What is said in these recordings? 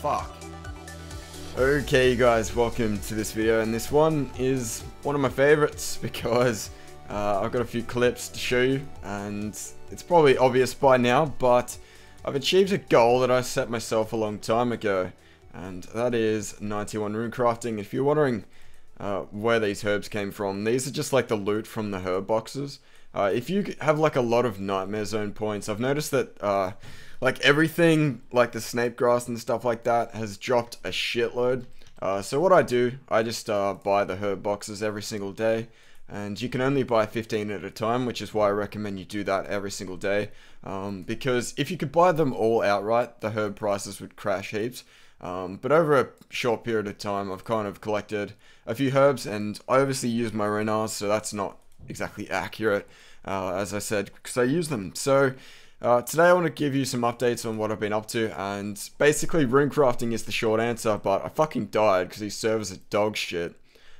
Fuck. Okay guys, welcome to this video, and this one is one of my favorites because I've got a few clips to show you, and it's probably obvious by now, but I've achieved a goal that I set myself a long time ago, and that is 91 Runecrafting. If you're wondering where these herbs came from, these are just like the loot from the herb boxes. If you have like a lot of nightmare zone points, I've noticed that like everything like the snake grass and stuff like that has dropped a shitload. So what I do, I just buy the herb boxes every single day, and you can only buy 15 at a time, which is why I recommend you do that every single day, because if you could buy them all outright, the herb prices would crash heaps. But over a short period of time, I've kind of collected a few herbs, and I obviously use my runars, so that's not exactly accurate, as I said, because I use them. So today I want to give you some updates on what I've been up to, and basically Runecrafting is the short answer, but I fucking died because these servers are dog shit,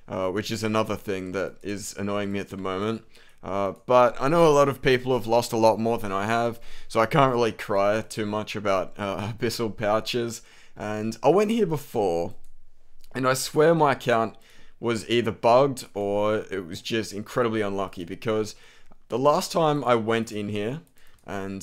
which is another thing that is annoying me at the moment. But I know a lot of people have lost a lot more than I have, so I can't really cry too much about abyssal pouches. And I went here before, and I swear my account was either bugged or it was just incredibly unlucky, because the last time I went in here and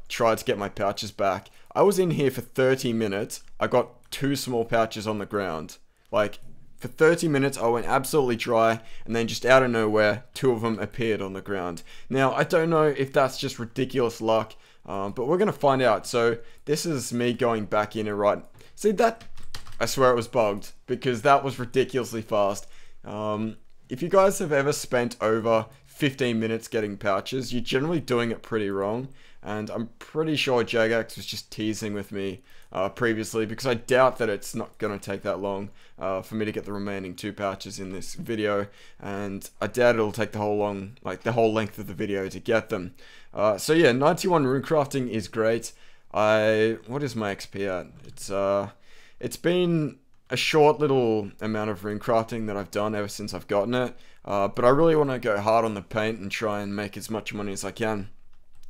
tried to get my pouches back, I was in here for 30 minutes. I got 2 small pouches on the ground. Like, for 30 minutes I went absolutely dry, and then just out of nowhere 2 of them appeared on the ground. Now I don't know if that's just ridiculous luck, but we're gonna find out. So this is me going back in and right. See that? I swear it was bugged, because that was ridiculously fast. If you guys have ever spent over 15 minutes getting pouches, you're generally doing it pretty wrong, and I'm pretty sure Lagex was just teasing with me previously, because I doubt that it's not going to take that long for me to get the remaining 2 pouches in this video, and I doubt it'll take the whole length of the video to get them. So yeah, 91 Runecrafting is great. What is my XP at? It's been a short little amount of Runecrafting that I've done ever since I've gotten it, but I really want to go hard on the paint and try and make as much money as I can.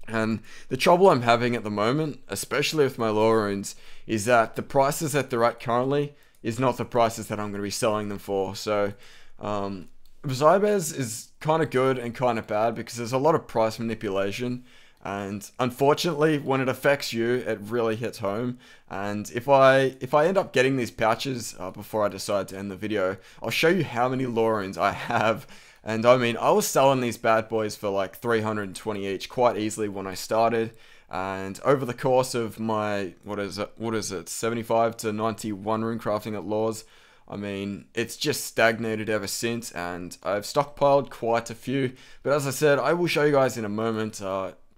And the trouble I'm having at the moment, especially with my lore runes, is that the prices that they're at currently is not the prices that I'm going to be selling them for. So Zybez is kind of good and kind of bad, because there's a lot of price manipulation, and unfortunately when it affects you, it really hits home. And if I end up getting these pouches before I decide to end the video, I'll show you how many lore runes I have. And I mean, I was selling these bad boys for like 320 each quite easily when I started, and over the course of my what is it 75 to 91 Runecrafting at Laws, I mean, it's just stagnated ever since, and I've stockpiled quite a few. But as I said, I will show you guys in a moment,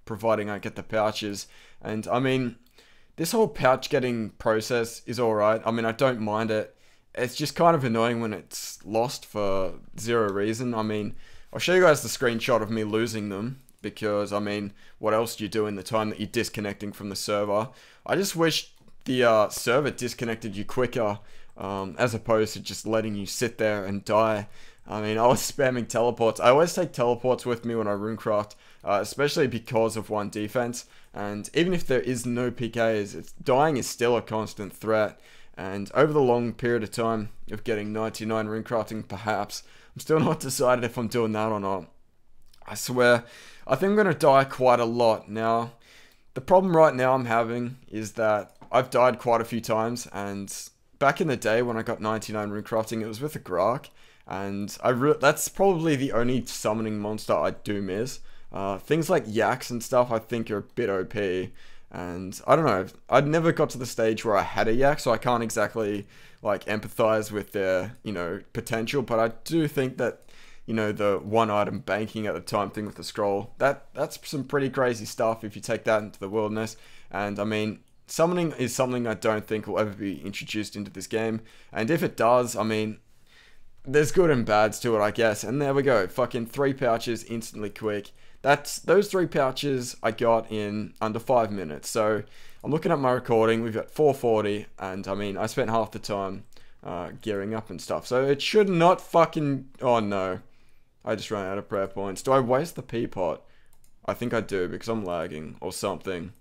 providing I get the pouches. And I mean, this whole pouch getting process is alright. I mean, I don't mind it. It's just kind of annoying when it's lost for zero reason. I mean, I'll show you guys the screenshot of me losing them, because I mean, what else do you do in the time that you're disconnecting from the server? I just wish the server disconnected you quicker, as opposed to just letting you sit there and die. I mean, I was spamming teleports. I always take teleports with me when I runecraft, especially because of 1 defense. And even if there is no PKs, dying is still a constant threat. And over the long period of time of getting 99 Runecrafting, perhaps, I'm still not decided if I'm doing that or not. I swear, I think I'm going to die quite a lot. Now, the problem right now I'm having is that I've died quite a few times, and back in the day when I got 99 Runecrafting, it was with a Grark. And that's probably the only summoning monster I do miss. Things like yaks and stuff I think are a bit OP. And I don't know, I'd never got to the stage where I had a yak, so I can't exactly like empathize with their, you know, potential. But I do think that, you know, the 1 item banking at the time thing with the scroll, that's some pretty crazy stuff if you take that into the wilderness. And I mean, summoning is something I don't think will ever be introduced into this game. And if it does, I mean, there's good and bads to it, I guess. And there we go, fucking 3 pouches instantly quick. Those 3 pouches I got in under 5 minutes. So I'm looking at my recording, we've got 4:40, and I mean, I spent half the time gearing up and stuff. So it should not fucking, oh no, I just ran out of prayer points. Do I waste the pea pot? I think I do, because I'm lagging or something.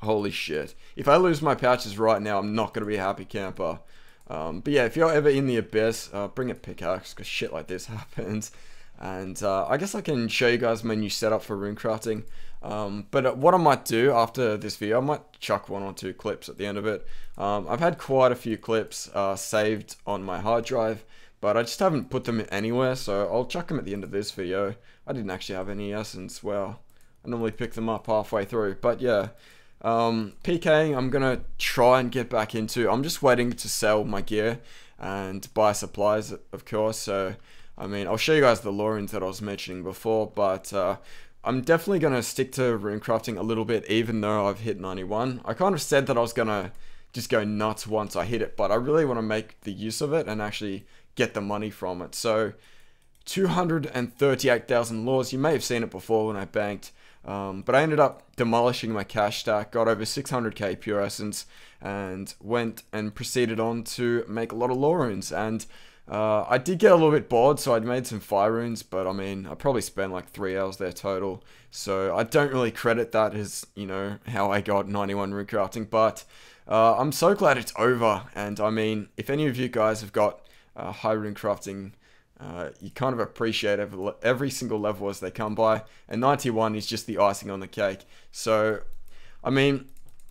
Holy shit. If I lose my pouches right now, I'm not going to be a happy camper. But yeah, if you're ever in the abyss, bring a pickaxe, because shit like this happens. And I guess I can show you guys my new setup for runecrafting. But what I might do after this video, I might chuck 1 or 2 clips at the end of it. I've had quite a few clips saved on my hard drive, but I just haven't put them anywhere, so I'll chuck them at the end of this video. I didn't actually have any essence. Well, I normally pick them up halfway through, but yeah. PKing, I'm gonna try and get back into. I'm just waiting to sell my gear and buy supplies, of course. So, I mean, I'll show you guys the lorings that I was mentioning before, but I'm definitely gonna stick to runecrafting a little bit, even though I've hit 91. I kind of said that I was gonna just go nuts once I hit it, but I really want to make the use of it and actually get the money from it. So, 238,000 laws. You may have seen it before when I banked. But I ended up demolishing my cash stack, got over 600k pure essence, and went and proceeded on to make a lot of lore runes. And I did get a little bit bored, so I'd made some fire runes, but I mean, I probably spent like 3 hours there total. So I don't really credit that as, you know, how I got 91 runecrafting, but I'm so glad it's over. And I mean, if any of you guys have got high runecrafting, you kind of appreciate every single level as they come by, and 91 is just the icing on the cake. So, I mean,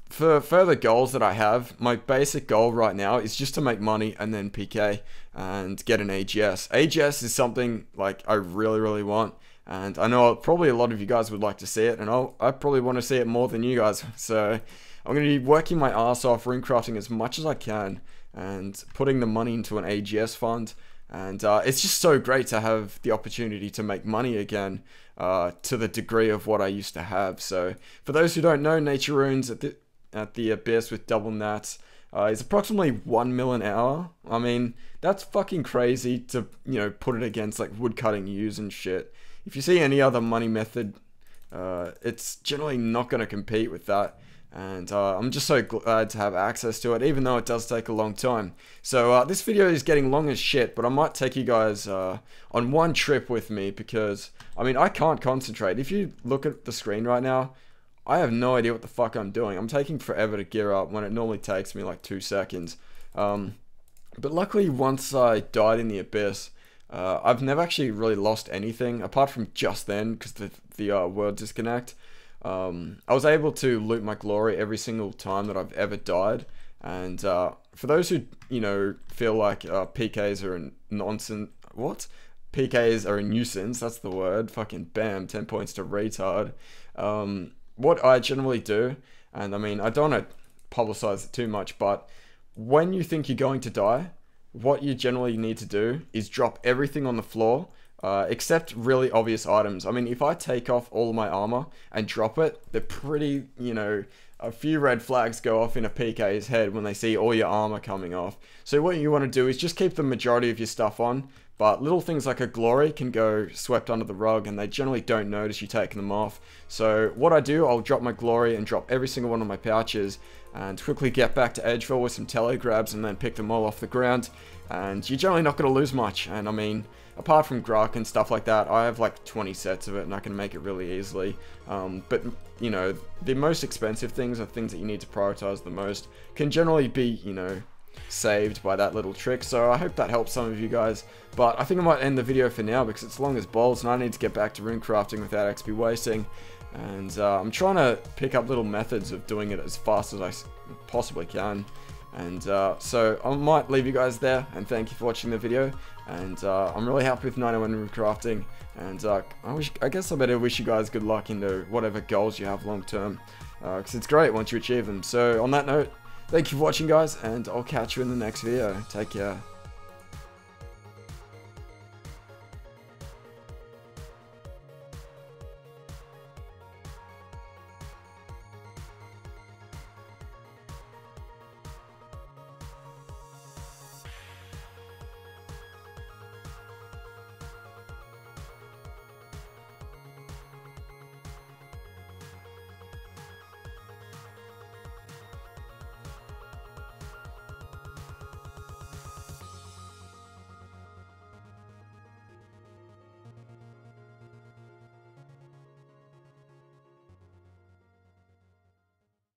for further goals that I have, my basic goal right now is just to make money and then PK and get an AGS. AGS is something like I really want, and I know probably a lot of you guys would like to see it, and I probably want to see it more than you guys. So, I'm going to be working my ass off runecrafting as much as I can and putting the money into an AGS fund. And it's just so great to have the opportunity to make money again to the degree of what I used to have. So for those who don't know, nature runes at the abyss with double nats is approximately 1 mil an hour. I mean, that's fucking crazy to, you know, put it against like woodcutting use and shit. If you see any other money method, it's generally not going to compete with that. And I'm just so glad to have access to it, even though it does take a long time. So this video is getting long as shit, but I might take you guys on one trip with me, because, I mean, I can't concentrate. If you look at the screen right now, I have no idea what the fuck I'm doing. I'm taking forever to gear up when it normally takes me like 2 seconds. But luckily, once I died in the abyss, I've never actually really lost anything, apart from just then, because the world disconnect. I was able to loot my glory every single time that I've ever died, and for those who, you know, feel like PKs are a nonsense, what? PKs are a nuisance, that's the word, fucking bam, 10 points to retard. What I generally do, and I mean, I don't want to publicize it too much, but when you think you're going to die, what you generally need to do is drop everything on the floor, except really obvious items. I mean, if I take off all of my armor and drop it, they're pretty, you know, a few red flags go off in a PK's head when they see all your armor coming off. So what you want to do is just keep the majority of your stuff on, but little things like a glory can go swept under the rug, and they generally don't notice you taking them off. So what I do, I'll drop my glory and drop every single one of my pouches, and quickly get back to Edgeville with some telegrabs and then pick them all off the ground, and you're generally not going to lose much. And I mean, apart from Grok and stuff like that, I have like 20 sets of it and I can make it really easily. But, you know, the most expensive things are things that you need to prioritize the most, can generally be, you know, saved by that little trick. So I hope that helps some of you guys. But I think I might end the video for now because it's long as balls and I need to get back to runecrafting without XP wasting. And I'm trying to pick up little methods of doing it as fast as I possibly can. And so I might leave you guys there, and thank you for watching the video. And I'm really happy with 91 runecrafting, and I guess I better wish you guys good luck into whatever goals you have long term, because it's great once you achieve them. So on that note, thank you for watching guys, and I'll catch you in the next video. Take care.